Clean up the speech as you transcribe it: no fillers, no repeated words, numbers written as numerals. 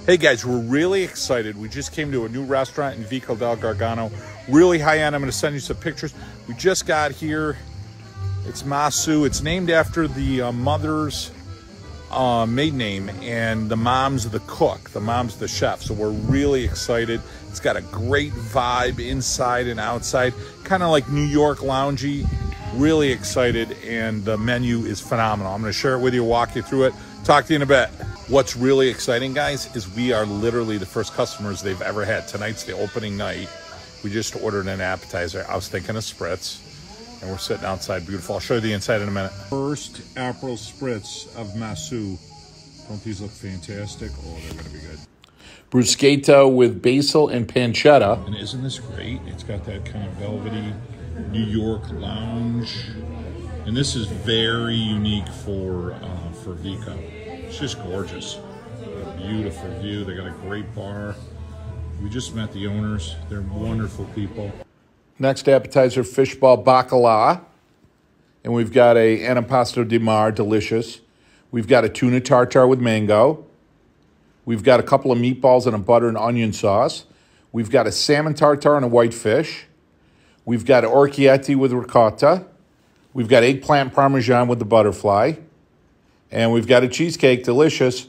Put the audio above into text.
Hey guys, we're really excited. We just came to a new restaurant in Vico del Gargano. Really high end. I'm going to send you some pictures. We just got here. It's Masu. It's named after the mother's maiden name, and the mom's the cook. The mom's the chef. So we're really excited. It's got a great vibe inside and outside. Kind of like New York loungy. Really excited, and the menu is phenomenal. I'm going to share it with you, walk you through it. Talk to you in a bit. What's really exciting, guys, is we are literally the first customers they've ever had. Tonight's the opening night. We just ordered an appetizer. I was thinking of spritz, and we're sitting outside. Beautiful. I'll show you the inside in a minute. First April spritz of Masu. Don't these look fantastic? Oh, they're going to be good. Bruschetta with basil and pancetta. And isn't this great? It's got that kind of velvety New York lounge. And this is very unique for Vico. It's just gorgeous. A beautiful view. They got a great bar. We just met the owners. They're wonderful people. Next appetizer, fishball bacala. And we've got a antipasto di mar, delicious. We've got a tuna tartare with mango. We've got a couple of meatballs and a butter and onion sauce. We've got a salmon tartare and a white fish. We've got orecchietti with ricotta. We've got eggplant parmesan with the butterfly. And we've got a cheesecake, delicious.